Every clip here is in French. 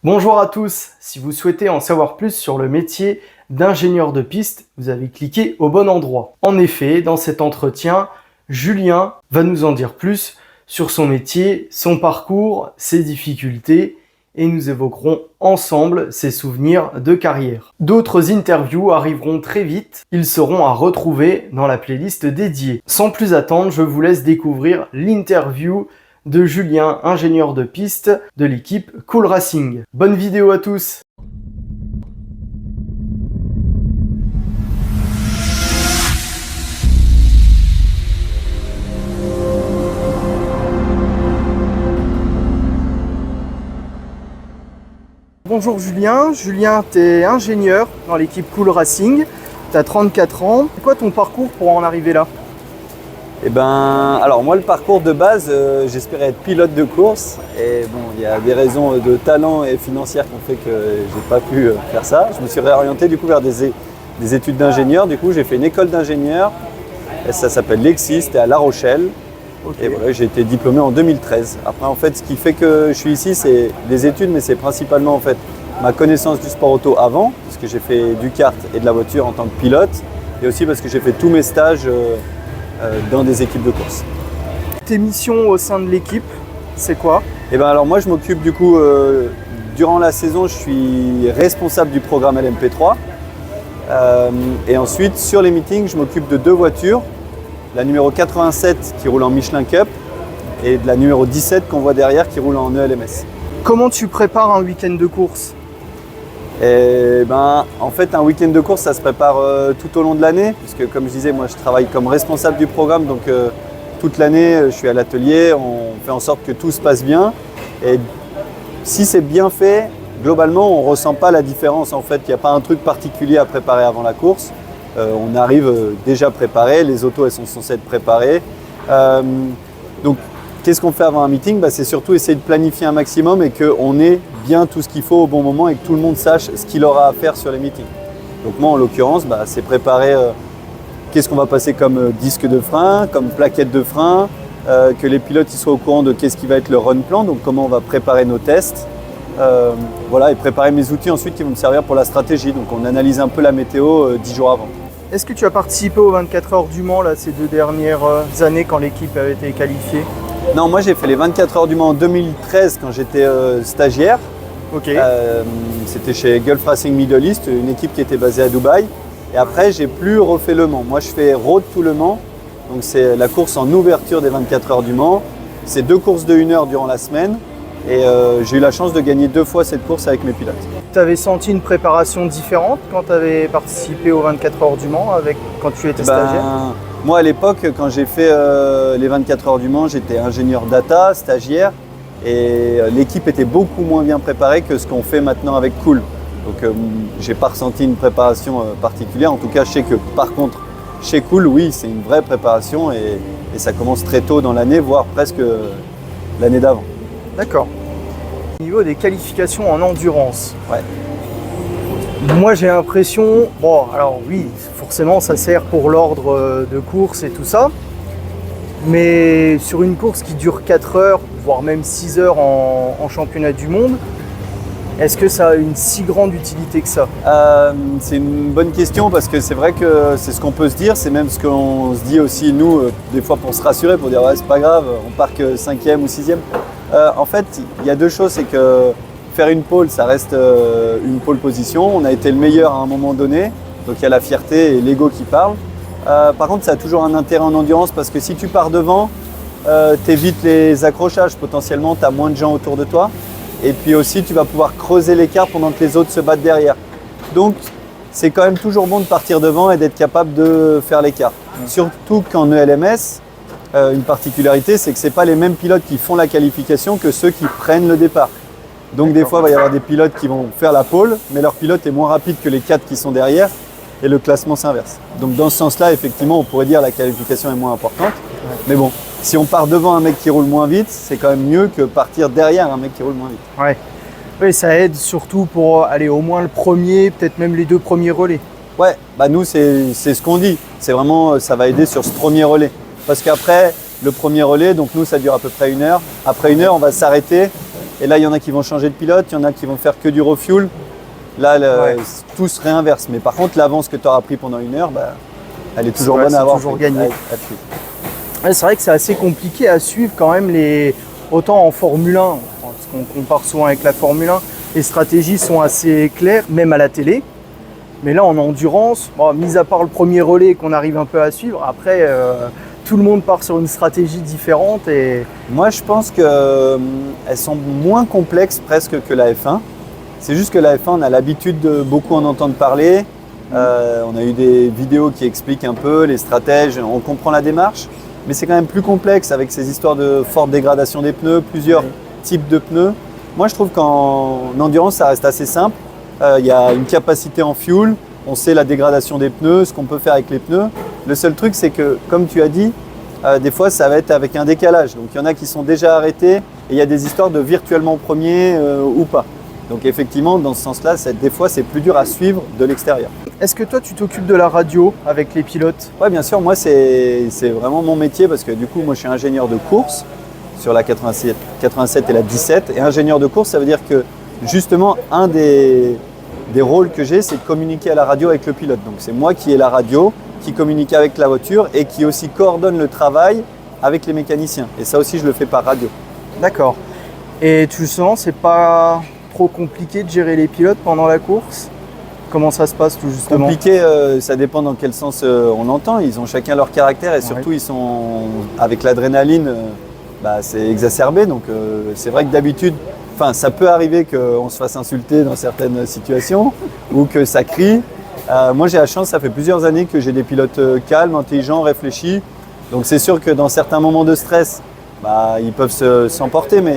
Bonjour à tous, si vous souhaitez en savoir plus sur le métier d'ingénieur de piste, vous avez cliqué au bon endroit. En effet, dans cet entretien, Julien va nous en dire plus sur son métier, son parcours, ses difficultés et nous évoquerons ensemble ses souvenirs de carrière. D'autres interviews arriveront très vite, ils seront à retrouver dans la playlist dédiée. Sans plus attendre, je vous laisse découvrir l'interview de Julien, ingénieur de piste de l'équipe Cool Racing. Bonne vidéo à tous! Bonjour Julien, tu es ingénieur dans l'équipe Cool Racing, tu as 34 ans. C'est quoi ton parcours pour en arriver là? Alors moi le parcours de base, j'espérais être pilote de course et bon, il y a des raisons de talent et financières qui ont fait que j'ai pas pu faire ça. Je me suis réorienté du coup vers des études d'ingénieur. Du coup j'ai fait une école d'ingénieur, ça s'appelle Lexis, c'était à La Rochelle. Okay. Et voilà, j'ai été diplômé en 2013. Après en fait ce qui fait que je suis ici c'est les études, mais c'est principalement en fait ma connaissance du sport auto avant, parce que j'ai fait du kart et de la voiture en tant que pilote, et aussi parce que j'ai fait tous mes stages dans des équipes de course. Tes missions au sein de l'équipe, c'est quoi? Alors moi je m'occupe du coup, durant la saison je suis responsable du programme LMP3 et ensuite sur les meetings je m'occupe de deux voitures, la numéro 87 qui roule en Michelin Cup et de la numéro 17 qu'on voit derrière qui roule en ELMS. Comment tu prépares un week-end de course? En fait, un week-end de course, ça se prépare tout au long de l'année, puisque comme je disais, moi je travaille comme responsable du programme, donc toute l'année je suis à l'atelier, on fait en sorte que tout se passe bien. Et si c'est bien fait, globalement, on ne ressent pas la différence. En fait, il n'y a pas un truc particulier à préparer avant la course. On arrive déjà préparé, les autos elles sont censées être préparées. Donc, qu'est-ce qu'on fait avant un meeting? C'est surtout essayer de planifier un maximum et qu'on ait bien tout ce qu'il faut au bon moment et que tout le monde sache ce qu'il aura à faire sur les meetings. Donc moi en l'occurrence, c'est préparer qu'est-ce qu'on va passer comme disque de frein, comme plaquette de frein, que les pilotes ils soient au courant de qu'est-ce qui va être le run plan, donc comment on va préparer nos tests. Et préparer mes outils ensuite qui vont me servir pour la stratégie. Donc on analyse un peu la météo 10 jours avant. Est-ce que tu as participé aux 24 heures du Mans là, ces 2 dernières années quand l'équipe avait été qualifiée? Non, moi j'ai fait les 24 heures du Mans en 2013 quand j'étais stagiaire. Okay. C'était chez Gulf Racing Middle East, une équipe qui était basée à Dubaï. Et après, j'ai plus refait le Mans. Moi, je fais Road to Le Mans. Donc, c'est la course en ouverture des 24 heures du Mans. C'est 2 courses de 1 heure durant la semaine. Et j'ai eu la chance de gagner 2 fois cette course avec mes pilotes. Tu avais senti une préparation différente quand tu avais participé aux 24 heures du Mans quand tu étais stagiaire? Moi, à l'époque, quand j'ai fait les 24 heures du Mans, j'étais ingénieur data, stagiaire. Et l'équipe était beaucoup moins bien préparée que ce qu'on fait maintenant avec Cool. Donc j'ai pas ressenti une préparation particulière. En tout cas, je sais que par contre, chez Cool, oui, c'est une vraie préparation et ça commence très tôt dans l'année, voire presque l'année d'avant. D'accord. Au niveau des qualifications en endurance, ouais. Moi j'ai l'impression, alors oui, forcément ça sert pour l'ordre de course et tout ça, mais sur une course qui dure 4 heures, voire même 6 heures en championnat du monde, est-ce que ça a une si grande utilité que ça? C'est une bonne question parce que c'est vrai que c'est ce qu'on peut se dire, c'est même ce qu'on se dit aussi nous, des fois pour se rassurer, pour dire ouais c'est pas grave, on part que 5e ou 6e. En fait, il y a deux choses, c'est que faire une pole, ça reste une pole position, on a été le meilleur à un moment donné, donc il y a la fierté et l'ego qui parlent. Par contre, ça a toujours un intérêt en endurance parce que si tu pars devant, tu évites les accrochages, potentiellement tu as moins de gens autour de toi. Et puis aussi, tu vas pouvoir creuser l'écart pendant que les autres se battent derrière. Donc, c'est quand même toujours bon de partir devant et d'être capable de faire l'écart. Surtout qu'en ELMS, une particularité, c'est que ce n'est pas les mêmes pilotes qui font la qualification que ceux qui prennent le départ. Donc des fois, il va y avoir des pilotes qui vont faire la pole, mais leur pilote est moins rapide que les 4 qui sont derrière et le classement s'inverse. Donc dans ce sens-là, effectivement, on pourrait dire que la qualification est moins importante. Mais bon, si on part devant un mec qui roule moins vite, c'est quand même mieux que partir derrière un mec qui roule moins vite. Ouais. Oui, ça aide surtout pour aller au moins le premier, peut-être même les 2 premiers relais. Ouais, nous c'est ce qu'on dit. C'est vraiment, ça va aider sur ce premier relais. Parce qu'après, le premier relais, donc nous ça dure à peu près 1 heure. Après 1 heure, on va s'arrêter Et là, il y en a qui vont changer de pilote, il y en a qui vont faire que du refuel. Là, tout se réinverse. Mais par contre, l'avance que tu auras pris pendant 1 heure, elle est toujours bonne à avoir. Toujours gagné. C'est vrai que c'est assez compliqué à suivre quand même, autant en Formule 1, parce qu'on compare souvent avec la Formule 1, les stratégies sont assez claires, même à la télé. Mais là, en endurance, mis à part le premier relais qu'on arrive un peu à suivre, après, tout le monde part sur une stratégie différente. Moi, je pense qu'elles sont moins complexes presque que la F1. C'est juste que la F1, on a l'habitude de beaucoup en entendre parler. On a eu des vidéos qui expliquent un peu les stratèges, on comprend la démarche. Mais c'est quand même plus complexe avec ces histoires de forte dégradation des pneus, plusieurs types de pneus. Moi, je trouve qu'en endurance, ça reste assez simple. Il y a une capacité en fuel, on sait la dégradation des pneus, ce qu'on peut faire avec les pneus. Le seul truc, c'est que, comme tu as dit, des fois, ça va être avec un décalage. Donc, il y en a qui sont déjà arrêtés et il y a des histoires de virtuellement premier ou pas. Donc, effectivement, dans ce sens-là, des fois, c'est plus dur à suivre de l'extérieur. Est-ce que toi, tu t'occupes de la radio avec les pilotes? Oui, bien sûr. Moi, c'est vraiment mon métier parce que du coup, moi, je suis ingénieur de course sur la 87 et la 17. Et ingénieur de course, ça veut dire que, justement, un des rôles que j'ai, c'est de communiquer à la radio avec le pilote. Donc, c'est moi qui ai la radio, qui communique avec la voiture et qui aussi coordonne le travail avec les mécaniciens. Et ça aussi, je le fais par radio. D'accord. Et tu le sens, c'est pas trop compliqué de gérer les pilotes pendant la course? Comment ça se passe tout justement? Compliqué, ça dépend dans quel sens on entend. Ils ont chacun leur caractère et surtout ils sont avec l'adrénaline, c'est exacerbé. Donc c'est vrai que d'habitude, ça peut arriver qu'on se fasse insulter dans certaines situations ou que ça crie. Moi j'ai la chance, ça fait plusieurs années que j'ai des pilotes calmes, intelligents, réfléchis. Donc c'est sûr que dans certains moments de stress, ils peuvent s'emporter, mais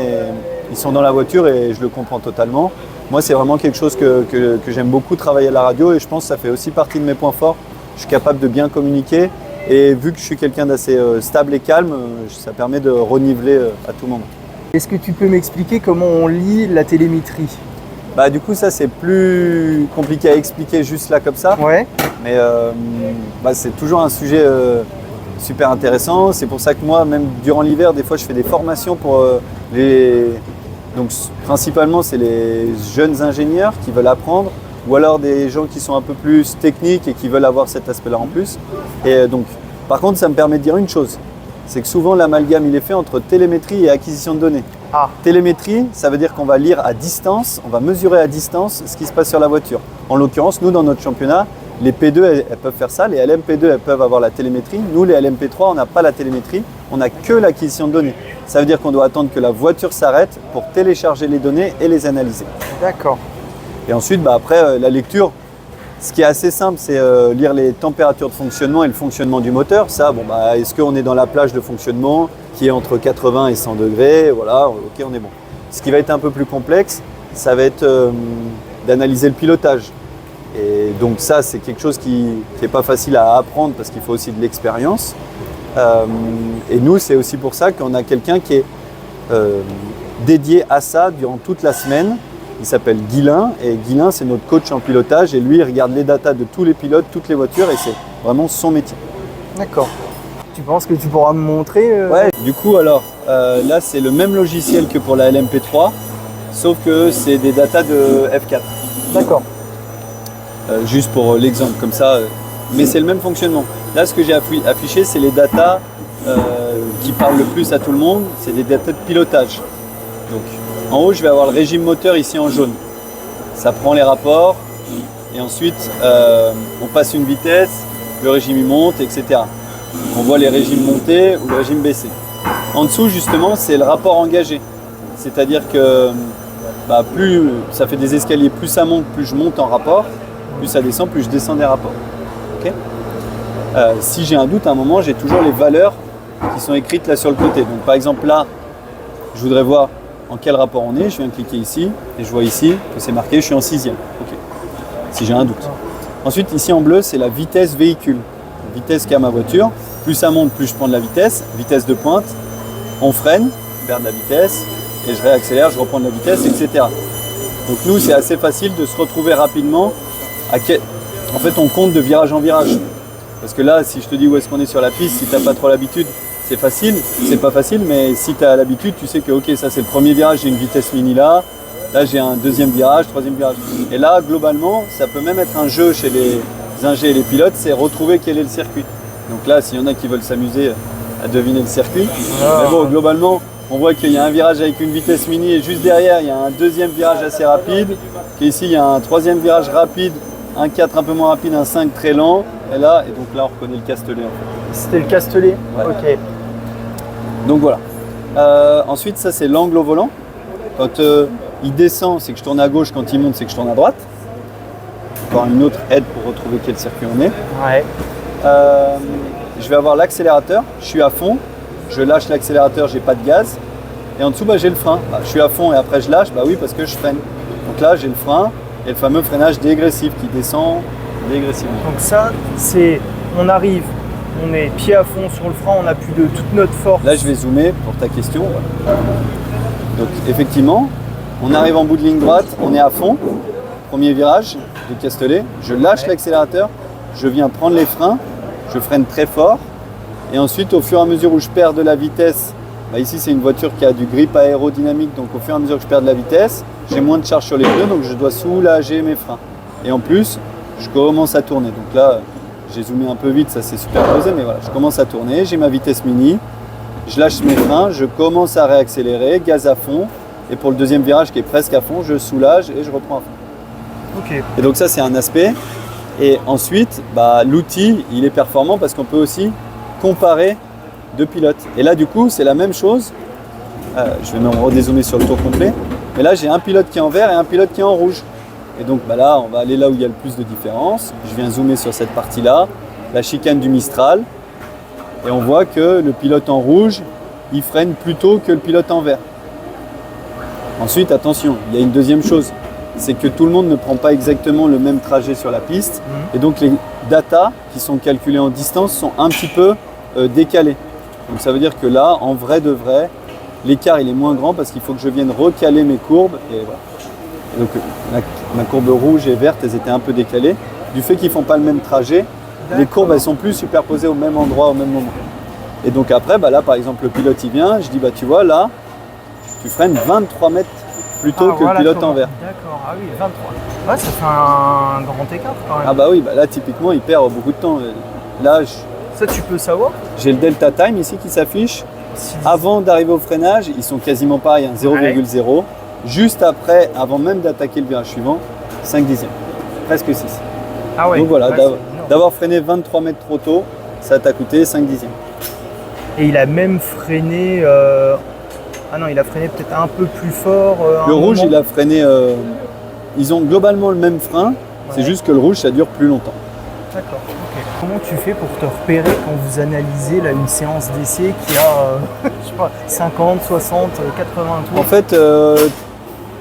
ils sont dans la voiture et je le comprends totalement. Moi, c'est vraiment quelque chose que j'aime beaucoup travailler à la radio et je pense que ça fait aussi partie de mes points forts. Je suis capable de bien communiquer et vu que je suis quelqu'un d'assez stable et calme, ça permet de reniveler à tout moment. Est-ce que tu peux m'expliquer comment on lit la télémétrie? Du coup, ça c'est plus compliqué à expliquer juste là comme ça. Ouais. Mais c'est toujours un sujet super intéressant. C'est pour ça que moi, même durant l'hiver, des fois, je fais des formations pour Donc principalement, c'est les jeunes ingénieurs qui veulent apprendre ou alors des gens qui sont un peu plus techniques et qui veulent avoir cet aspect-là en plus. Et donc, par contre, ça me permet de dire une chose, c'est que souvent l'amalgame il est fait entre télémétrie et acquisition de données. Télémétrie, ça veut dire qu'on va lire à distance, on va mesurer à distance ce qui se passe sur la voiture. En l'occurrence, nous dans notre championnat, les P2 elles peuvent faire ça, les LMP2 elles peuvent avoir la télémétrie. Nous les LMP3 on n'a pas la télémétrie, on n'a que l'acquisition de données. Ça veut dire qu'on doit attendre que la voiture s'arrête pour télécharger les données et les analyser. D'accord. Et ensuite, après la lecture, ce qui est assez simple, c'est lire les températures de fonctionnement et le fonctionnement du moteur. Ça, est-ce qu'on est dans la plage de fonctionnement qui est entre 80 et 100 degrés? Voilà, ok, on est bon. Ce qui va être un peu plus complexe, ça va être d'analyser le pilotage. Et donc ça, c'est quelque chose qui n'est pas facile à apprendre parce qu'il faut aussi de l'expérience. Et nous, c'est aussi pour ça qu'on a quelqu'un qui est dédié à ça durant toute la semaine. Il s'appelle Guilain et Guilain, c'est notre coach en pilotage et lui, il regarde les datas de tous les pilotes, toutes les voitures et c'est vraiment son métier. D'accord. Tu penses que tu pourras me montrer Ouais, du coup, alors là, c'est le même logiciel que pour la LMP3, sauf que c'est des datas de F4. D'accord. Juste pour l'exemple, comme ça, mais c'est le même fonctionnement. Là, ce que j'ai affiché, c'est les datas qui parlent le plus à tout le monde, c'est des datas de pilotage. Donc, en haut, je vais avoir le régime moteur ici en jaune. Ça prend les rapports et ensuite, on passe une vitesse, le régime il monte, etc. On voit les régimes monter ou le régime baisser. En dessous, justement, c'est le rapport engagé. C'est-à-dire que plus ça fait des escaliers, plus ça monte, plus je monte en rapport, plus ça descend, plus je descends des rapports. Okay. Si j'ai un doute, à un moment, j'ai toujours les valeurs qui sont écrites là sur le côté. Donc par exemple là, je voudrais voir en quel rapport on est. Je viens cliquer ici et je vois ici que c'est marqué je suis en 6e. Okay. Si j'ai un doute. Ensuite ici en bleu, c'est la vitesse véhicule. La vitesse qu'a ma voiture. Plus ça monte, plus je prends de la vitesse. Vitesse de pointe. On freine, je perds de la vitesse et je réaccélère, je reprends de la vitesse, etc. Donc nous, c'est assez facile de se retrouver rapidement. En fait, on compte de virage en virage. Parce que là, si je te dis où est-ce qu'on est sur la piste, si tu n'as pas trop l'habitude, c'est facile, c'est pas facile, mais si tu as l'habitude, tu sais que ok, ça c'est le premier virage, j'ai une vitesse mini là j'ai un deuxième virage, troisième virage. Et là, globalement, ça peut même être un jeu chez les ingés et les pilotes, c'est retrouver quel est le circuit. Donc là, s'il y en a qui veulent s'amuser à deviner le circuit, mais bon, globalement, on voit qu'il y a un virage avec une vitesse mini et juste derrière, il y a un deuxième virage assez rapide. Et ici, il y a un troisième virage rapide, un 4 un peu moins rapide, un 5 très lent. Et donc là, on reconnaît le Castellet. En fait. C'était le Castellet. Ouais. Ok. Donc voilà. Ensuite, ça, c'est l'angle au volant. Quand il descend, c'est que je tourne à gauche. Quand il monte, c'est que je tourne à droite. Encore une autre aide pour retrouver quel circuit on est. Ouais. Je vais avoir l'accélérateur. Je suis à fond. Je lâche l'accélérateur, j'ai pas de gaz. Et en dessous, j'ai le frein. Je suis à fond et après je lâche, oui, parce que je freine. Donc là, j'ai le frein et le fameux freinage dégressif qui descend dégressivement. Donc ça, c'est, on arrive, on est pied à fond sur le frein, on appuie de toute notre force. Là, je vais zoomer pour ta question. Donc effectivement, on arrive en bout de ligne droite, on est à fond. Premier virage de Castellet, je lâche l'accélérateur, je viens prendre les freins, je freine très fort. Et ensuite, au fur et à mesure où je perds de la vitesse, ici c'est une voiture qui a du grip aérodynamique, donc au fur et à mesure que je perds de la vitesse, j'ai moins de charge sur les pneus, donc je dois soulager mes freins. Et en plus, je commence à tourner. Donc là, j'ai zoomé un peu vite, ça s'est superposé, mais voilà, je commence à tourner, j'ai ma vitesse mini, je lâche mes freins, je commence à réaccélérer, gaz à fond, et pour le deuxième virage qui est presque à fond, je soulage et je reprends à fond. Ok. Et donc ça, c'est un aspect. Et ensuite, l'outil, il est performant parce qu'on peut aussi comparer deux pilotes. Et là, du coup, c'est la même chose. Je vais me redézoomer sur le tour complet. Mais là, j'ai un pilote qui est en vert et un pilote qui est en rouge. Et donc là, on va aller là où il y a le plus de différence. Je viens zoomer sur cette partie-là, la chicane du Mistral. Et on voit que le pilote en rouge, il freine plus tôt que le pilote en vert. Ensuite, attention, il y a une deuxième chose. C'est que tout le monde ne prend pas exactement le même trajet sur la piste. Et donc, les datas qui sont calculées en distance sont un petit peu décalées. Donc, ça veut dire que là, en vrai de vrai, l'écart il est moins grand parce qu'il faut que je vienne recaler mes courbes. Et voilà. Et donc, ma courbe rouge et verte, elles étaient un peu décalées. Du fait qu'ils ne font pas le même trajet, les courbes, elles sont plus superposées au même endroit, au même moment. Et donc après, là, par exemple, le pilote, il vient. Je dis, tu vois, là, tu freines 23 mètres plus tôt que le pilote en vert. D'accord, ah oui, 23. Ouais, ça fait un grand écart quand même. Ah oui, là, typiquement, il perd beaucoup de temps. Là, ça, tu peux savoir. J'ai le delta time ici qui s'affiche. Avant d'arriver au freinage, ils sont quasiment pareils, 0,0. Juste après, avant même d'attaquer le virage suivant, 5 dixièmes, presque 6. Ah ouais. Donc voilà, d'avoir freiné 23 mètres trop tôt, ça t'a coûté 5 dixièmes. Et il a même freiné... Ah non, il a freiné peut-être un peu plus fort. Le rouge, il a freiné... Ils ont globalement le même frein, c'est juste que le rouge, ça dure plus longtemps. D'accord, ok. Comment tu fais pour te repérer quand vous analysez là, une séance d'essai qui a, je sais pas, 50, 60, 80 tours? En fait,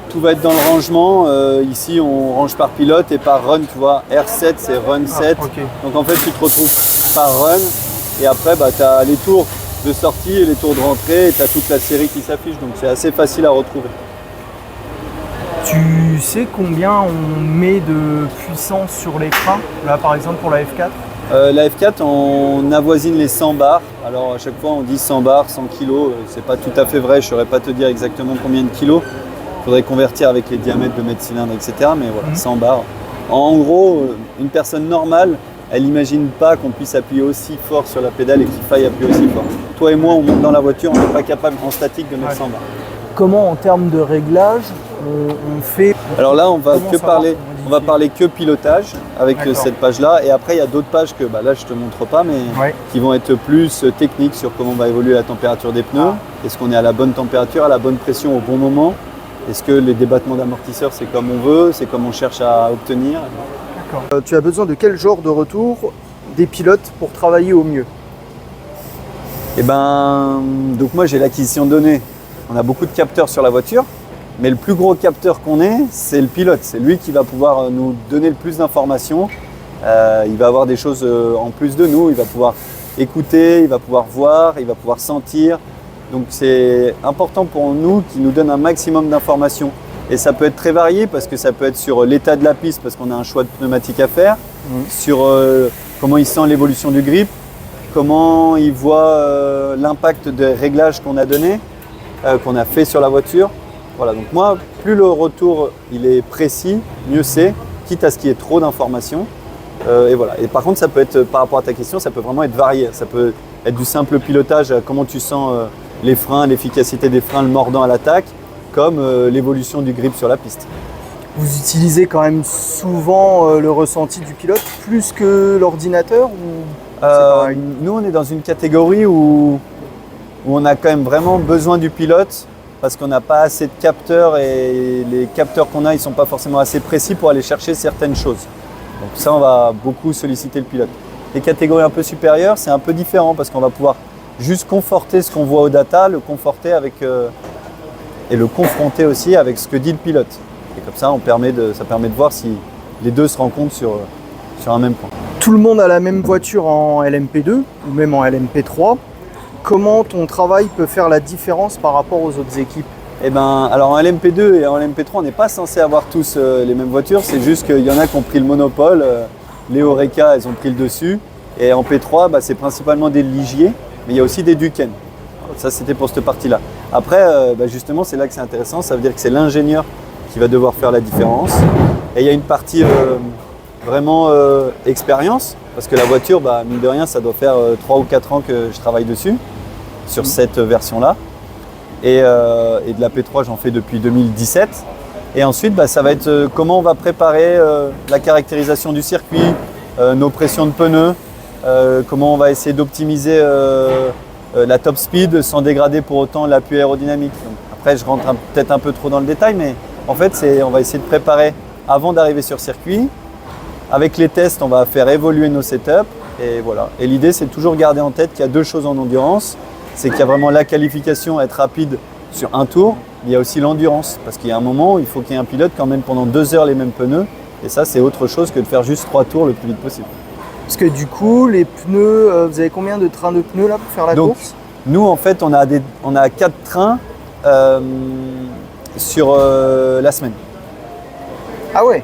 tout va être dans le rangement. Ici, on range par pilote et par run, tu vois. R7, c'est run 7. Okay. Donc en fait, tu te retrouves par run. Et après, tu as les tours de sortie et les tours de rentrée. Et tu as toute la série qui s'affiche. Donc c'est assez facile à retrouver. Tu sais combien on met de puissance sur l'écran? Là, par exemple, pour la F4? La F4, on avoisine les 100 bars. Alors à chaque fois, on dit 100 bars, 100 kilos. C'est pas tout à fait vrai. Je ne saurais pas te dire exactement combien de kilos. Il faudrait convertir avec les diamètres de mètres cylindres, etc. Mais voilà, 100 bars. En gros, une personne normale, elle n'imagine pas qu'on puisse appuyer aussi fort sur la pédale et qu'il faille appuyer aussi fort. Toi et moi, on monte dans la voiture, on n'est pas capable en statique de mettre 100 bars. Comment, en termes de réglage, on fait? Alors là, on va parler que pilotage avec cette page-là. Et après, il y a d'autres pages que là, je ne te montre pas, mais qui vont être plus techniques sur comment va évoluer la température des pneus. Est-ce qu'on est à la bonne température, à la bonne pression au bon moment? Est-ce que les débattements d'amortisseurs, c'est comme on veut, c'est comme on cherche à obtenir? D'accord. Tu as besoin de quel genre de retour des pilotes pour travailler au mieux? Donc moi, j'ai l'acquisition de données. On a beaucoup de capteurs sur la voiture, mais le plus gros capteur qu'on ait, c'est le pilote. C'est lui qui va pouvoir nous donner le plus d'informations. Il va avoir des choses en plus de nous. Il va pouvoir écouter, il va pouvoir voir, il va pouvoir sentir. Donc c'est important pour nous qu'il nous donne un maximum d'informations. Et ça peut être très varié parce que ça peut être sur l'état de la piste parce qu'on a un choix de pneumatique à faire, sur comment il sent l'évolution du grip, comment il voit l'impact des réglages qu'on a donné, qu'on a fait sur la voiture. Voilà, donc moi, plus le retour il est précis, mieux c'est, quitte à ce qu'il y ait trop d'informations. Et voilà. Et par contre, ça peut être, par rapport à ta question, ça peut vraiment être varié. Ça peut être du simple pilotage, comment tu sens les freins, l'efficacité des freins, le mordant à l'attaque, comme l'évolution du grip sur la piste. Vous utilisez quand même souvent le ressenti du pilote plus que l'ordinateur ou nous, on est dans une catégorie où on a quand même vraiment besoin du pilote parce qu'on n'a pas assez de capteurs et les capteurs qu'on a, ils ne sont pas forcément assez précis pour aller chercher certaines choses. Donc ça, on va beaucoup solliciter le pilote. Les catégories un peu supérieures, c'est un peu différent parce qu'on va pouvoir juste conforter ce qu'on voit au data, le conforter avec, et le confronter aussi avec ce que dit le pilote. Et comme ça, ça permet de voir si les deux se rencontrent sur un même point. Tout le monde a la même voiture en LMP2 ou même en LMP3. Comment ton travail peut faire la différence par rapport aux autres équipes? Eh ben, alors en LMP2 et en LMP3, on n'est pas censé avoir tous les mêmes voitures. C'est juste qu'il y en a qui ont pris le monopole. Les Oreca, elles ont pris le dessus. Et en P3, c'est principalement des Ligier, mais il y a aussi des Duquesne. Ça, c'était pour cette partie-là. Après, justement, c'est là que c'est intéressant. Ça veut dire que c'est l'ingénieur qui va devoir faire la différence. Et il y a une partie vraiment expérience, parce que la voiture, mine de rien, ça doit faire 3 ou 4 ans que je travaille dessus, sur cette version-là. Et de la P3, j'en fais depuis 2017. Et ensuite, ça va être comment on va préparer la caractérisation du circuit, nos pressions de pneus, comment on va essayer d'optimiser la top speed sans dégrader pour autant l'appui aérodynamique. Donc, après, je rentre peut-être un peu trop dans le détail, mais en fait, on va essayer de préparer avant d'arriver sur circuit. Avec les tests, on va faire évoluer nos setups. Et voilà. Et l'idée, c'est de toujours garder en tête qu'il y a deux choses en endurance. C'est qu'il y a vraiment la qualification, être rapide sur un tour. Il y a aussi l'endurance, parce qu'il y a un moment où il faut qu'il y ait un pilote quand même pendant 2 heures les mêmes pneus. Et ça, c'est autre chose que de faire juste 3 tours le plus vite possible. Parce que du coup, les pneus, vous avez combien de trains de pneus là pour faire la course? Nous, en fait, on a 4 trains sur la semaine. Ah ouais.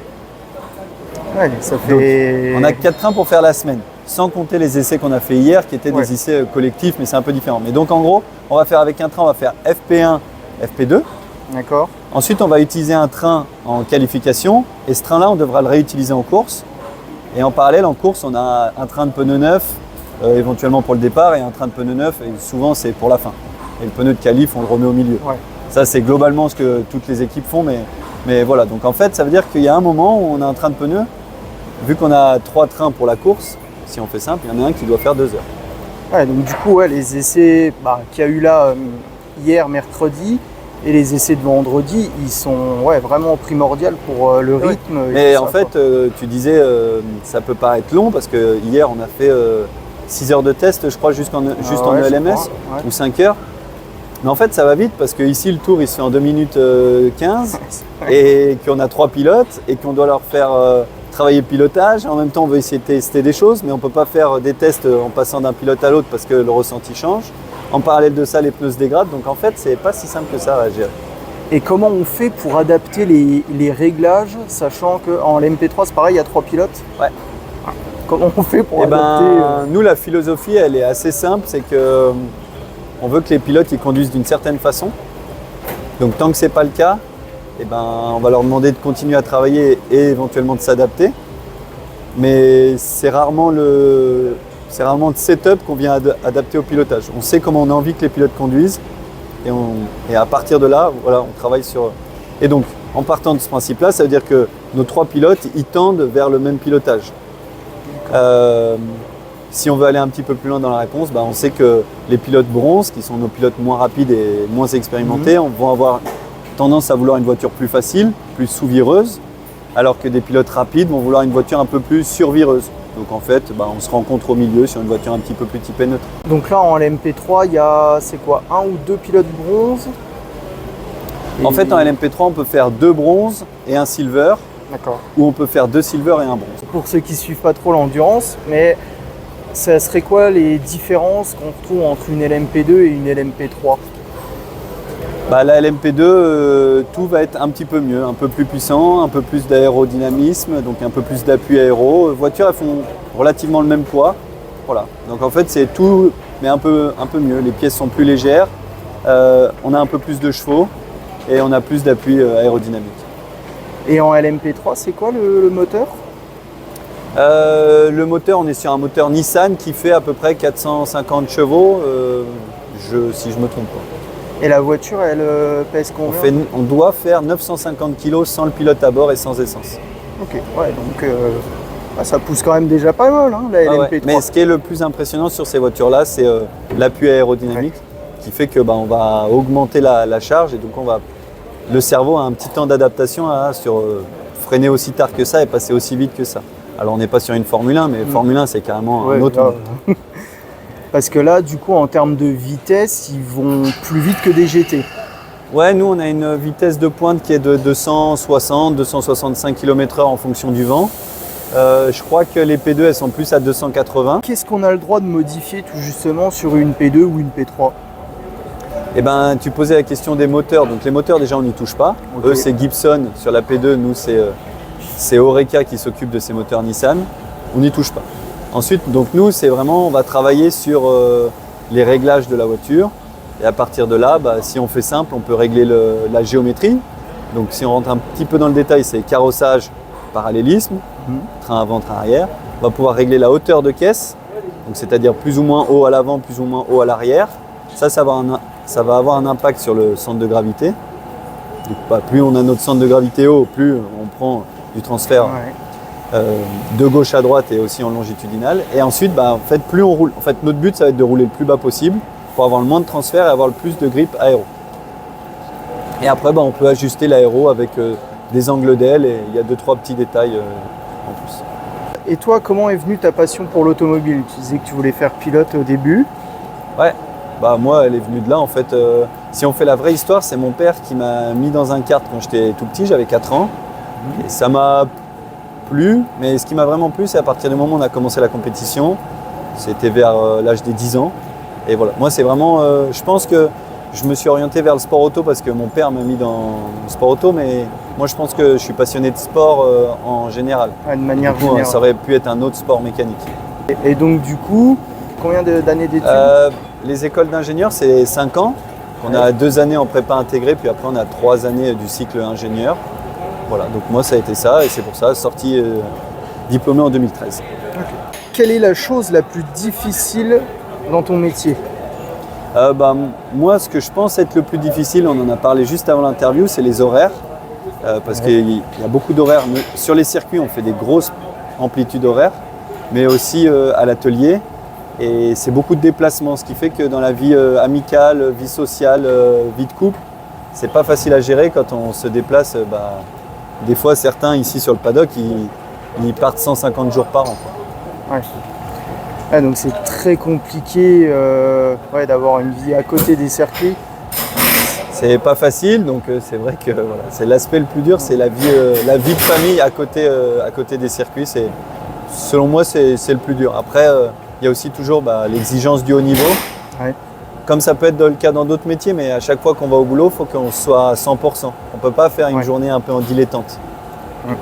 Ouais, ça fait... Donc, on a 4 trains pour faire la semaine, sans compter les essais qu'on a fait hier, qui étaient des essais collectifs, mais c'est un peu différent. Mais donc en gros, on va faire avec un train, on va faire FP1, FP2. D'accord. Ensuite, on va utiliser un train en qualification, et ce train-là, on devra le réutiliser en course. Et en parallèle, en course, on a un train de pneus neufs, éventuellement pour le départ, et un train de pneus neufs, et souvent c'est pour la fin. Et le pneu de qualif, on le remet au milieu. Ouais. Ça, c'est globalement ce que toutes les équipes font, mais voilà. Donc en fait, ça veut dire qu'il y a un moment où on a un train de pneus. Vu qu'on a 3 trains pour la course, si on fait simple, il y en a un qui doit faire 2 heures. Ouais, donc du coup, les essais qu'il y a eu là hier, mercredi, et les essais de vendredi, ils sont vraiment primordiaux pour le rythme. Mais en fait, tu disais, ça peut paraître long, parce que hier, on a fait 6 heures de test, je crois, juste en ELMS, ou 5 heures. Mais en fait, ça va vite, parce qu'ici, le tour, il se fait en 2 minutes 15, et qu'on a 3 pilotes, et qu'on doit leur faire... travailler le pilotage, en même temps on veut essayer de tester des choses, mais on ne peut pas faire des tests en passant d'un pilote à l'autre parce que le ressenti change. En parallèle de ça, les pneus se dégradent, donc en fait c'est pas si simple que ça à gérer. Et comment on fait pour adapter les réglages, sachant qu'en LMP3 c'est pareil, il y a 3 pilotes? Ouais. Comment on fait pour adapter Nous, la philosophie elle est assez simple, c'est que on veut que les pilotes ils conduisent d'une certaine façon. Donc tant que c'est pas le cas, on va leur demander de continuer à travailler et éventuellement de s'adapter. Mais c'est rarement le setup qu'on vient adapter au pilotage. On sait comment on a envie que les pilotes conduisent et à partir de là, voilà, on travaille sur... Et donc, en partant de ce principe-là, ça veut dire que nos 3 pilotes, ils tendent vers le même pilotage. Si on veut aller un petit peu plus loin dans la réponse, on sait que les pilotes bronze, qui sont nos pilotes moins rapides et moins expérimentés, vont avoir tendance à vouloir une voiture plus facile, plus sous-vireuse, alors que des pilotes rapides vont vouloir une voiture un peu plus survireuse. Donc en fait, on se rencontre au milieu sur une voiture un petit peu plus typée neutre. Donc là, en LMP3, il y a, c'est quoi, 1 ou 2 pilotes bronze? En fait, en LMP3, on peut faire 2 bronzes et un silver. D'accord. Ou on peut faire 2 silver et un bronze. Pour ceux qui ne suivent pas trop l'endurance, mais ça serait quoi les différences qu'on retrouve entre une LMP2 et une LMP3? La LMP2, tout va être un petit peu mieux, un peu plus puissant, un peu plus d'aérodynamisme, donc un peu plus d'appui aéro. Les voitures, elles font relativement le même poids. Voilà. Donc en fait c'est tout, mais un peu mieux. Les pièces sont plus légères, on a un peu plus de chevaux et on a plus d'appui aérodynamique. Et en LMP3, c'est quoi le moteur? Le moteur, on est sur un moteur Nissan qui fait à peu près 450 chevaux, si je me trompe pas. Et la voiture, elle pèse combien? On doit faire 950 kg sans le pilote à bord et sans essence. Ok, ouais, donc ça pousse quand même déjà pas mal, hein, la LMP3. Ouais. Mais ce qui est le plus impressionnant sur ces voitures-là, c'est l'appui aérodynamique qui fait que on va augmenter la charge et donc le cerveau a un petit temps d'adaptation sur freiner aussi tard que ça et passer aussi vite que ça. Alors on n'est pas sur une Formule 1, mais Formule 1 c'est carrément un autre monde. Parce que là, du coup, en termes de vitesse, ils vont plus vite que des GT. Ouais, nous on a une vitesse de pointe qui est de 260-265 km/h en fonction du vent. Je crois que les P2 elles sont plus à 280. Qu'est-ce qu'on a le droit de modifier tout justement sur une P2 ou une P3? Eh ben, tu posais la question des moteurs. Donc les moteurs déjà on n'y touche pas. Okay. Eux c'est Gibson sur la P2, nous c'est Oreca qui s'occupe de ces moteurs Nissan. On n'y touche pas. Ensuite, donc nous c'est vraiment, on va travailler sur les réglages de la voiture. Et à partir de là, si on fait simple, on peut régler la géométrie. Donc si on rentre un petit peu dans le détail, c'est carrossage, parallélisme, train avant, train arrière. On va pouvoir régler la hauteur de caisse, donc c'est-à-dire plus ou moins haut à l'avant, plus ou moins haut à l'arrière. Ça va avoir un impact sur le centre de gravité. Donc, plus on a notre centre de gravité haut, plus on prend du transfert de gauche à droite et aussi en longitudinal. Et ensuite, en fait, plus on roule. En fait, notre but, ça va être de rouler le plus bas possible pour avoir le moins de transfert et avoir le plus de grip aéro. Et après, on peut ajuster l'aéro avec des angles d'aile et il y a 2-3 petits détails en plus. Et toi, comment est venue ta passion pour l'automobile? Tu disais que tu voulais faire pilote au début. Ouais, moi, elle est venue de là en fait. Si on fait la vraie histoire, c'est mon père qui m'a mis dans un kart quand j'étais tout petit, j'avais 4 ans. Et ça m'a plu, mais ce qui m'a vraiment plu, c'est à partir du moment où on a commencé la compétition. C'était vers l'âge des 10 ans. Et voilà, moi c'est vraiment, je pense que je me suis orienté vers le sport auto parce que mon père m'a mis dans le sport auto, mais moi je pense que je suis passionné de sport en général. De manière générale. Ça aurait pu être un autre sport mécanique. Et donc du coup, combien d'années d'études? Les écoles d'ingénieurs c'est 5 ans. On a 2 années en prépa intégrée, puis après on a 3 années du cycle ingénieur. Voilà, donc moi ça a été ça et c'est pour ça, sorti diplômé en 2013. Okay. Quelle est la chose la plus difficile dans ton métier? Moi, ce que je pense être le plus difficile, on en a parlé juste avant l'interview, c'est les horaires. Parce qu'il y a beaucoup d'horaires. Sur les circuits, on fait des grosses amplitudes horaires, mais aussi à l'atelier. Et c'est beaucoup de déplacements, ce qui fait que dans la vie amicale, vie sociale, vie de couple, c'est pas facile à gérer quand on se déplace. Des fois, certains ici sur le paddock, ils partent 150 jours par an. Ouais. Ah, donc c'est très compliqué d'avoir une vie à côté des circuits. C'est pas facile, donc c'est vrai que voilà, c'est l'aspect le plus dur, c'est la vie de famille à côté des circuits. Selon moi, c'est le plus dur. Après, il y a aussi toujours l'exigence du haut niveau. Ouais. Comme ça peut être le cas dans d'autres métiers, mais à chaque fois qu'on va au boulot, il faut qu'on soit à 100%. On ne peut pas faire une journée un peu en dilettante. Ouais.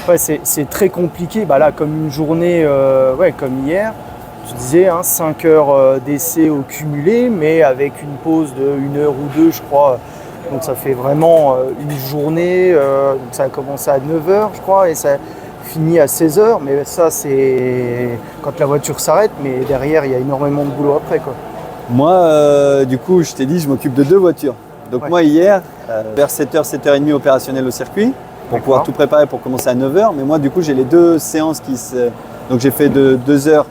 Ouais, c'est très compliqué, là comme une journée comme hier, tu disais 5 heures d'essai au cumulé, mais avec une pause de 1 heure ou 2 je crois, donc ça fait vraiment une journée, donc ça a commencé à 9 heures je crois et ça finit à 16 heures, mais ça c'est quand la voiture s'arrête, mais derrière il y a énormément de boulot après quoi. Moi du coup je t'ai dit je m'occupe de 2 voitures, donc moi hier vers 7h, 7h30 opérationnel au circuit, pour pouvoir tout préparer pour commencer à 9h. Mais moi, du coup, j'ai les 2 séances Donc, j'ai fait de 9h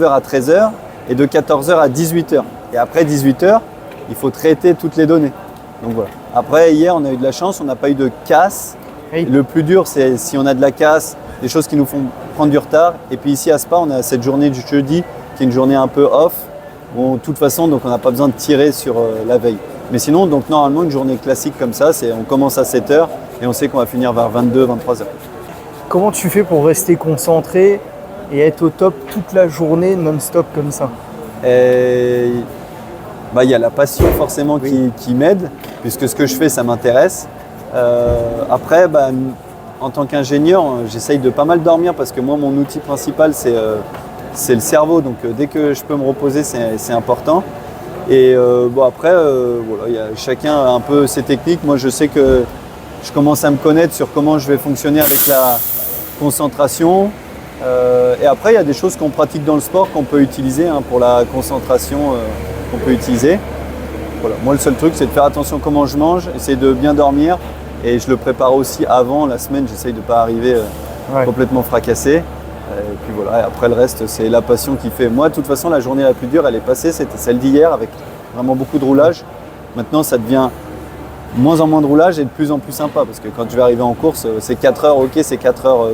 à 13h et de 14h à 18h. Et après 18h, il faut traiter toutes les données. Donc, voilà. Après, hier, on a eu de la chance, on n'a pas eu de casse. Oui. Le plus dur, c'est si on a de la casse, des choses qui nous font prendre du retard. Et puis ici, à Spa, on a cette journée du jeudi, qui est une journée un peu off. Bon, de toute façon, donc on n'a pas besoin de tirer sur la veille. Mais sinon, donc normalement, une journée classique comme ça, on commence à 7h et on sait qu'on va finir vers 22, 23h. Comment tu fais pour rester concentré et être au top toute la journée non-stop comme ça? Il y a la passion forcément qui m'aide, puisque ce que je fais, ça m'intéresse. Après, en tant qu'ingénieur, j'essaye de pas mal dormir parce que moi, mon outil principal, c'est le cerveau. Donc dès que je peux me reposer, c'est important. Et bon après, voilà, chacun a un peu ses techniques. Moi, je sais que je commence à me connaître sur comment je vais fonctionner avec la concentration. Et après, il y a des choses qu'on pratique dans le sport qu'on peut utiliser pour la concentration qu'on peut utiliser. Voilà. Moi, le seul truc, c'est de faire attention comment je mange, essayer de bien dormir. Et je le prépare aussi avant la semaine. J'essaye de ne pas arriver complètement fracassé. Et puis voilà. Et après, le reste, c'est la passion qui fait. Moi, de toute façon, la journée la plus dure, elle est passée. C'était celle d'hier avec vraiment beaucoup de roulage. Maintenant, ça devient moins en moins de roulage et de plus en plus sympa. Parce que quand je vais arriver en course, c'est 4 heures. Ok, c'est 4 heures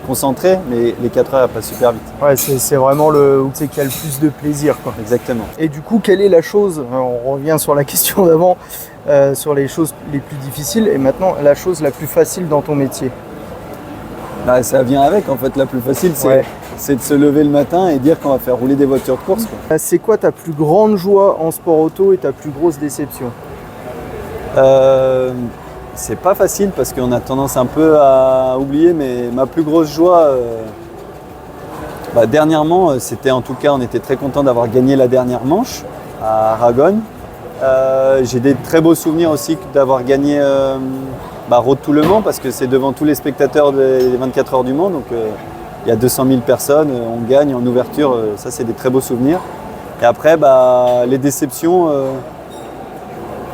concentrées, mais les 4 heures, elles passent super vite. Ouais, c'est vraiment où c'est qu'il y a le plus de plaisir, quoi. Exactement. Et du coup, quelle est la chose, on revient sur la question d'avant, sur les choses les plus difficiles, et maintenant la chose la plus facile dans ton métier? Bah, ça vient avec, en fait. La plus facile, c'est de se lever le matin et dire qu'on va faire rouler des voitures de course, quoi. C'est quoi ta plus grande joie en sport auto et ta plus grosse déception? C'est pas facile parce qu'on a tendance un peu à oublier, mais ma plus grosse joie, dernièrement, c'était en tout cas, on était très content d'avoir gagné la dernière manche à Aragon. J'ai des très beaux souvenirs aussi d'avoir gagné Road to Le Mans parce que c'est devant tous les spectateurs des 24 heures du Mans, donc il y a 200 000 personnes, on gagne en ouverture, ça c'est des très beaux souvenirs. Et après, les déceptions,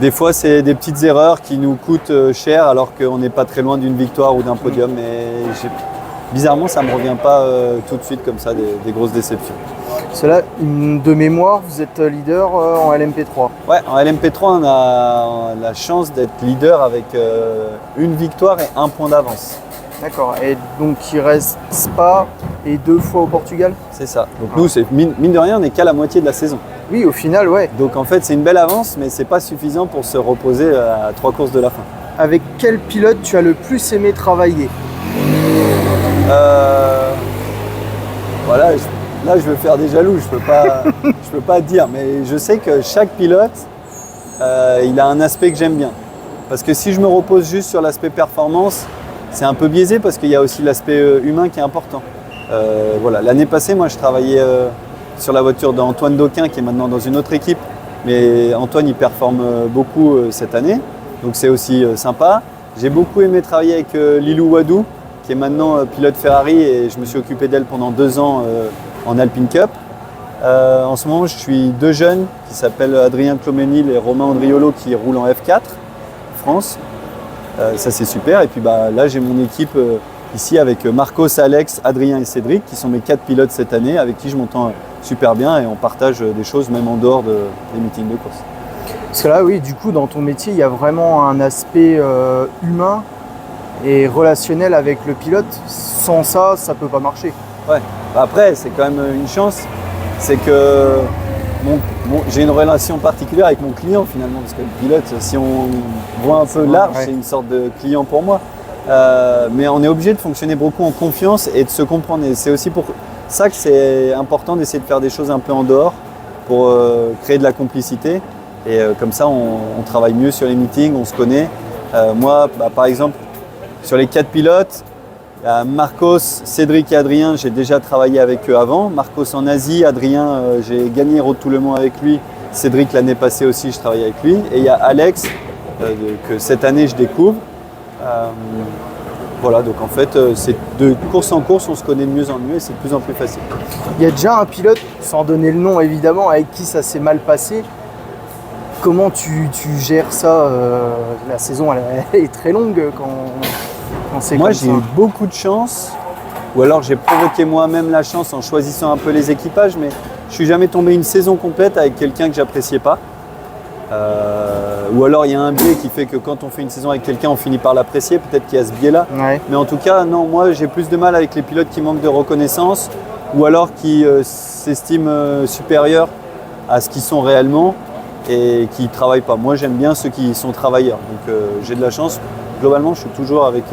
des fois c'est des petites erreurs qui nous coûtent cher alors qu'on n'est pas très loin d'une victoire ou d'un podium. Mais bizarrement, ça ne me revient pas tout de suite comme ça, des grosses déceptions. Cela, de mémoire, vous êtes leader en LMP3. Ouais, en LMP3, on a la chance d'être leader avec une victoire et un point d'avance. D'accord, et donc il reste Spa et 2 fois au Portugal? C'est ça. Donc nous, mine de rien, on n'est qu'à la moitié de la saison. Oui, au final, ouais. Donc en fait, c'est une belle avance, mais c'est pas suffisant pour se reposer à 3 courses de la fin. Avec quel pilote tu as le plus aimé travailler? Voilà, là je veux faire des jaloux, je peux pas dire, mais je sais que chaque pilote, il a un aspect que j'aime bien. Parce que si je me repose juste sur l'aspect performance, c'est un peu biaisé parce qu'il y a aussi l'aspect humain qui est important. Voilà. L'année passée, moi je travaillais sur la voiture d'Antoine Doquin qui est maintenant dans une autre équipe, mais Antoine il performe beaucoup cette année, donc c'est aussi sympa. J'ai beaucoup aimé travailler avec Lilou Wadou, qui est maintenant pilote Ferrari, et je me suis occupé d'elle pendant 2 ans en Alpine Cup. En ce moment, je suis 2 jeunes qui s'appellent Adrien Cloménil et Romain Andriolo qui roulent en F4 France. Ça c'est super. Et puis là, j'ai mon équipe ici avec Marcos, Alex, Adrien et Cédric qui sont mes 4 pilotes cette année avec qui je m'entends super bien et on partage des choses même en dehors des meetings de course. Parce que là, oui, du coup, dans ton métier, il y a vraiment un aspect humain et relationnel avec le pilote. Sans ça, ça peut pas marcher. Ouais. Après, c'est quand même une chance, c'est que j'ai une relation particulière avec mon client finalement, parce que le pilote, si on voit un peu large, c'est une sorte de client pour moi. Mais on est obligé de fonctionner beaucoup en confiance et de se comprendre. Et c'est aussi pour ça que c'est important d'essayer de faire des choses un peu en dehors pour créer de la complicité. Et comme ça, on travaille mieux sur les meetings, on se connaît. Moi, par exemple, sur les 4 pilotes, Marcos, Cédric et Adrien, j'ai déjà travaillé avec eux avant. Marcos en Asie, Adrien, j'ai gagné Road to Le Mans avec lui. Cédric, l'année passée aussi, je travaillais avec lui. Et il y a Alex, que cette année, je découvre. Voilà, donc en fait, c'est de course en course, on se connaît de mieux en mieux et c'est de plus en plus facile. Il y a déjà un pilote, sans donner le nom évidemment, avec qui ça s'est mal passé. Comment tu gères ça? La saison, elle est très longue quand c'est Moi, comme ça. j'ai eu beaucoup de chance, ou alors j'ai provoqué moi-même la chance en choisissant un peu les équipages, mais je suis jamais tombé une saison complète avec quelqu'un que j'appréciais pas. Ou alors il y a un biais qui fait que quand on fait une saison avec quelqu'un, on finit par l'apprécier, peut-être qu'il y a ce biais-là. Ouais. Mais en tout cas, non, moi j'ai plus de mal avec les pilotes qui manquent de reconnaissance, ou alors qui s'estiment supérieurs à ce qu'ils sont réellement et qui ne travaillent pas. Moi j'aime bien ceux qui sont travailleurs, donc j'ai de la chance. Globalement, je suis toujours avec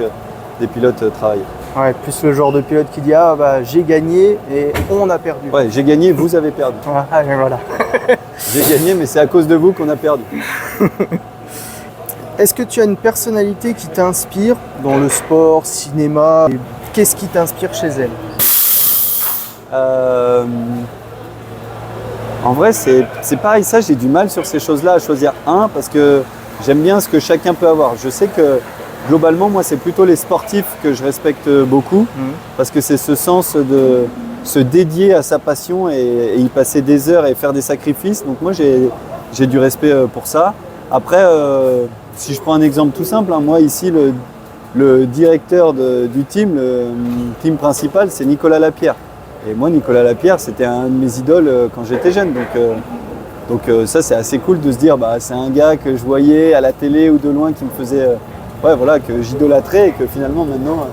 des pilotes travailleurs. Ouais, plus le genre de pilote qui dit j'ai gagné et on a perdu. Ouais, j'ai gagné, vous avez perdu. Voilà. J'ai gagné, mais c'est à cause de vous qu'on a perdu. Est-ce que tu as une personnalité qui t'inspire dans le sport, cinéma? Qu'est-ce qui t'inspire chez elle? En vrai, c'est pareil, ça, j'ai du mal sur ces choses-là à choisir un parce que j'aime bien ce que chacun peut avoir. Je sais que globalement, moi, c'est plutôt les sportifs que je respecte beaucoup parce que c'est ce sens de se dédier à sa passion et y passer des heures et faire des sacrifices. Donc moi, j'ai du respect pour ça. Après, si je prends un exemple tout simple, hein, moi ici, le directeur du team, le team principal, c'est Nicolas Lapierre. Et moi, Nicolas Lapierre, c'était un de mes idoles quand j'étais jeune. Donc ça, c'est assez cool de se dire, c'est un gars que je voyais à la télé ou de loin qui me faisait, que j'idolâtrais et que finalement, maintenant,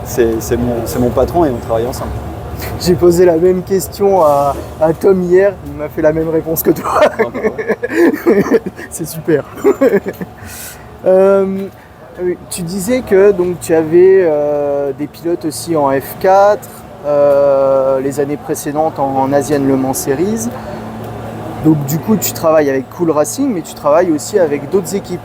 c'est mon patron et on travaille ensemble. J'ai posé la même question à Tom hier, il m'a fait la même réponse que toi. C'est super. Tu disais que donc, tu avais des pilotes aussi en F4, les années précédentes en Asian Le Mans Series. Donc du coup tu travailles avec Cool Racing, mais tu travailles aussi avec d'autres équipes.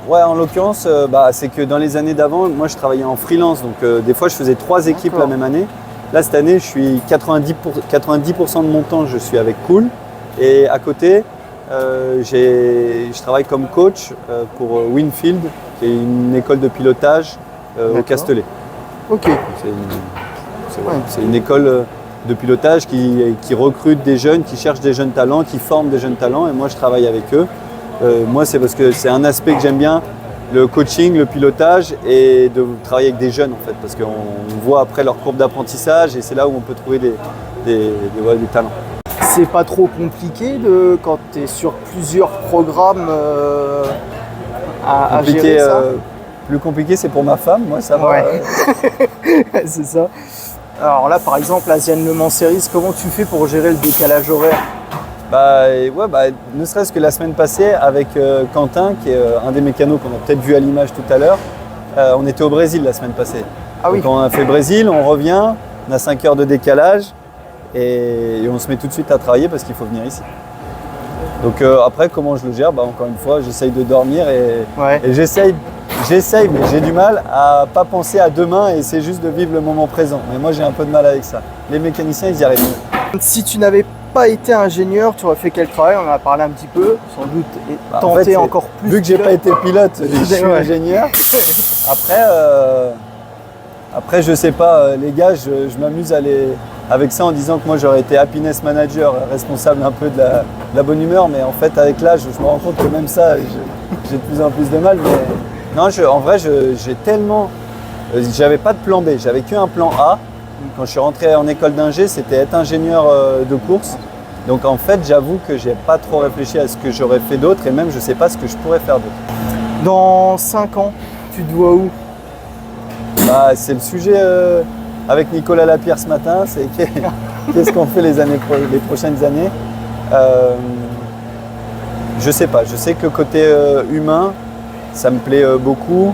Ouais, en l'occurrence, c'est que dans les années d'avant, moi je travaillais en freelance, donc des fois je faisais 3 équipes la même année. Là cette année, je suis 90% de mon temps, je suis avec Cool. Et à côté, je travaille comme coach pour Winfield, qui est une école de pilotage au Castellet. Ok. C'est une école de pilotage qui recrute des jeunes, qui cherche des jeunes talents, qui forme des jeunes talents, et moi je travaille avec eux. Moi, c'est parce que c'est un aspect que j'aime bien, le coaching, le pilotage et de travailler avec des jeunes en fait, parce qu'on voit après leur courbe d'apprentissage et c'est là où on peut trouver des talents. C'est pas trop compliqué quand tu es sur plusieurs programmes à gérer ça plus compliqué, c'est pour ma femme, moi ça va. Ouais. C'est ça. Alors là, par exemple, Asian Le Mans Series, comment tu fais pour gérer le décalage horaire ? Ne serait-ce que la semaine passée avec Quentin, qui est un des mécanos qu'on a peut-être vu à l'image tout à l'heure, on était au Brésil la semaine passée. Ah oui. Donc on a fait Brésil, on revient, on a 5 heures de décalage et on se met tout de suite à travailler parce qu'il faut venir ici. Donc après, comment je le gère ? Encore une fois, j'essaye de dormir et j'essaye, mais j'ai du mal à pas penser à demain et c'est juste de vivre le moment présent. Mais moi, j'ai un peu de mal avec ça. Les mécaniciens, ils y arrivent. Si tu n'avais pas été ingénieur, tu aurais fait quel travail ? On en a parlé un petit peu, sans doute tenter encore plus. Vu que j'ai pas été pilote, je suis ingénieur. Après, je sais pas, les gars, je m'amuse avec ça en disant que moi j'aurais été happiness manager, responsable un peu de la bonne humeur, mais en fait avec l'âge, je me rends compte que même ça, j'ai de plus en plus de mal. Mais non, en vrai, j'ai tellement, j'avais pas de plan B, j'avais qu'un plan A. Quand je suis rentré en école d'ingé, c'était être ingénieur de course. Donc en fait, j'avoue que j'ai pas trop réfléchi à ce que j'aurais fait d'autre et même je sais pas ce que je pourrais faire d'autre. Dans 5 ans, tu te vois où ? C'est le sujet avec Nicolas Lapierre ce matin, c'est qu'est-ce qu'on fait les prochaines années. Je sais pas, je sais que côté humain, ça me plaît beaucoup.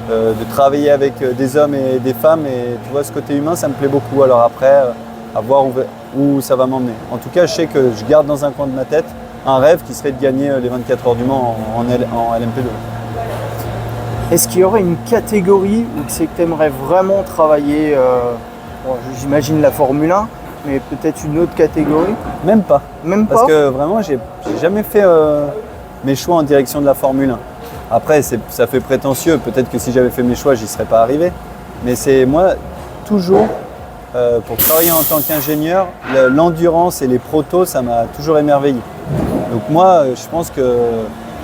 De travailler avec des hommes et des femmes et tu vois ce côté humain ça me plaît beaucoup. Alors après à voir où ça va m'emmener. En tout cas je sais que je garde dans un coin de ma tête un rêve qui serait de gagner les 24 heures du Mans en LMP2. Est-ce qu'il y aurait une catégorie où c'est que tu aimerais vraiment travailler j'imagine la Formule 1 mais peut-être une autre catégorie ? Même pas. Parce que vraiment j'ai jamais fait mes choix en direction de la Formule 1. Après, ça fait prétentieux. Peut-être que si j'avais fait mes choix, j'y serais pas arrivé. Mais c'est moi, toujours, pour travailler en tant qu'ingénieur, l'endurance et les protos, ça m'a toujours émerveillé. Donc moi, je pense que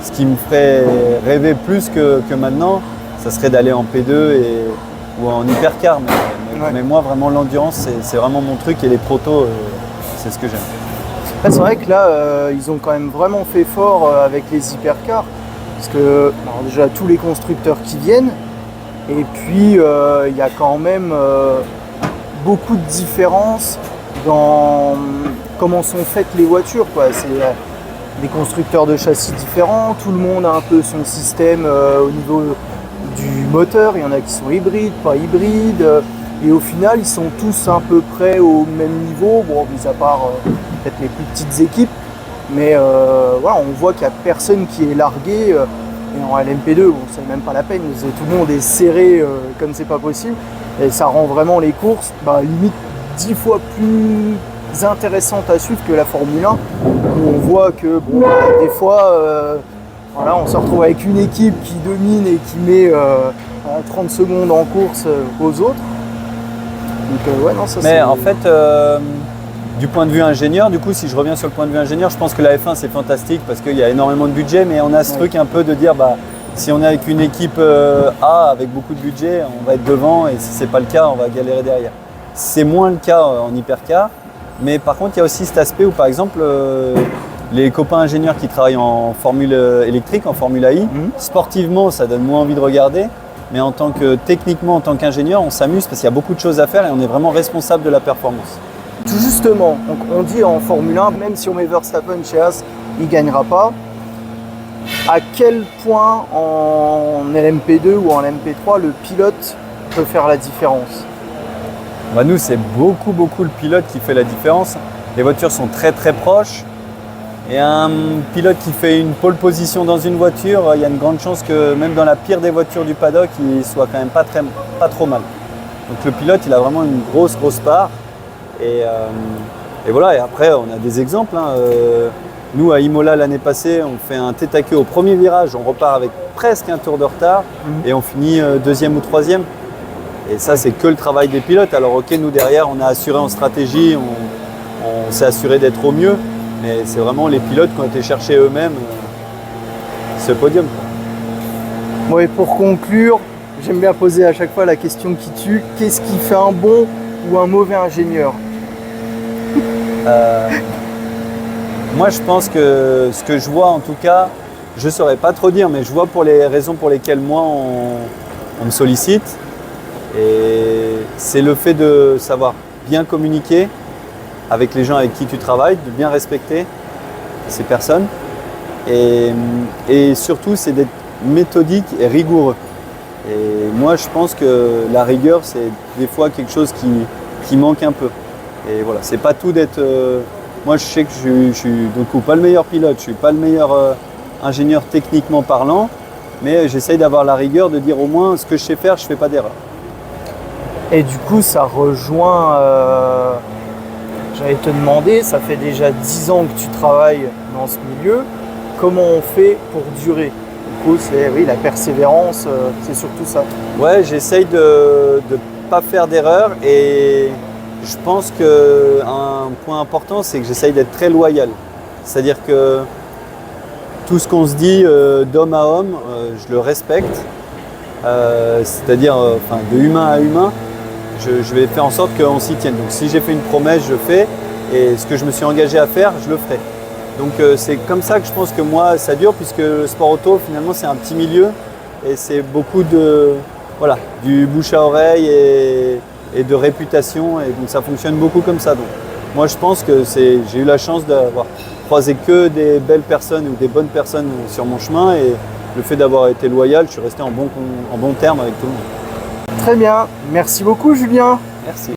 ce qui me ferait rêver plus que maintenant, ça serait d'aller en P2 ou en hypercar. Mais moi, vraiment, l'endurance, c'est vraiment mon truc. Et les protos, c'est ce que j'aime. C'est vrai que là, ils ont quand même vraiment fait fort avec les hypercars. Parce que déjà tous les constructeurs qui viennent et puis il y a quand même beaucoup de différences dans comment sont faites les voitures, quoi. C'est des constructeurs de châssis différents, tout le monde a un peu son système au niveau du moteur, il y en a qui sont hybrides, pas hybrides et au final ils sont tous à peu près au même niveau, mis à part peut-être les plus petites équipes. Mais on voit qu'il n'y a personne qui est largué. Et en LMP2, c'est même pas la peine. Tout le monde est serré comme c'est pas possible. Et ça rend vraiment les courses limite 10 fois plus intéressante à suivre que la Formule 1, où on voit que bon, des fois, voilà, on se retrouve avec une équipe qui domine et qui met 30 secondes en course aux autres. Donc, ouais, non, ça, mais en fait, du point de vue ingénieur, du coup, si je reviens sur le point de vue ingénieur, je pense que la F1 c'est fantastique parce qu'il y a énormément de budget, mais on a ce truc un peu de dire, bah, si on est avec une équipe A avec beaucoup de budget, on va être devant, et si c'est pas le cas, on va galérer derrière. C'est moins le cas en hypercar, mais par contre, il y a aussi cet aspect où, par exemple, les copains ingénieurs qui travaillent en formule électrique, en Formule AI, sportivement, ça donne moins envie de regarder. Mais techniquement, en tant qu'ingénieur, on s'amuse parce qu'il y a beaucoup de choses à faire et on est vraiment responsable de la performance. Tout justement, donc on dit en Formule 1, même si on met Verstappen chez Haas, il ne gagnera pas. À quel point en LMP2 ou en LMP3, le pilote peut faire la différence? Bah nous, c'est beaucoup le pilote qui fait la différence. Les voitures sont très proches. Et un pilote qui fait une pole position dans une voiture, il y a une grande chance que même dans la pire des voitures du paddock, il soit quand même pas trop mal. Donc le pilote, il a vraiment une grosse part. Et voilà, et après, on a des exemples. Nous, à Imola, l'année passée, on fait un tête à queue au premier virage, on repart avec presque un tour de retard et on finit deuxième ou troisième. Et ça, c'est que le travail des pilotes. Alors ok, nous derrière, on a assuré en stratégie, on s'est assuré d'être au mieux. Mais c'est vraiment les pilotes qui ont été chercher eux-mêmes ce podium. Bon, et pour conclure, j'aime bien poser à chaque fois la question qui tue. Qu'est-ce qui fait un bon ou un mauvais ingénieur? Moi, je pense que ce que je vois, en tout cas, je ne saurais pas trop dire, mais je vois pour les raisons pour lesquelles moi, on me sollicite. Et c'est le fait de savoir bien communiquer avec les gens avec qui tu travailles, de bien respecter ces personnes. Et surtout, c'est d'être méthodique et rigoureux. Et moi, je pense que la rigueur, c'est des fois quelque chose qui manque un peu. Et voilà, c'est pas tout d'être... moi, je sais que je suis du coup pas le meilleur pilote, je suis pas le meilleur ingénieur techniquement parlant, mais j'essaye d'avoir la rigueur de dire au moins ce que je sais faire, je fais pas d'erreur. Et du coup, ça rejoint... J'allais te demander, ça fait déjà 10 ans que tu travailles dans ce milieu, comment on fait pour durer? Du coup, c'est oui, la persévérance, c'est surtout ça. Ouais, j'essaye de ne pas faire d'erreur et je pense qu'un point important, c'est que j'essaye d'être très loyal. C'est-à-dire que tout ce qu'on se dit d'homme à homme, je le respecte. C'est-à-dire de humain à humain. Je vais faire en sorte qu'on s'y tienne. Donc si j'ai fait une promesse, je fais. Et ce que je me suis engagé à faire, je le ferai. Donc c'est comme ça que je pense que moi, ça dure, puisque le sport auto, finalement, c'est un petit milieu. Et c'est beaucoup du bouche à oreille et de réputation. Et donc ça fonctionne beaucoup comme ça. Donc moi, je pense que j'ai eu la chance d'avoir croisé que des belles personnes ou des bonnes personnes sur mon chemin. Et le fait d'avoir été loyal, je suis resté en bon terme avec tout le monde. Très bien, merci beaucoup Julien. Merci.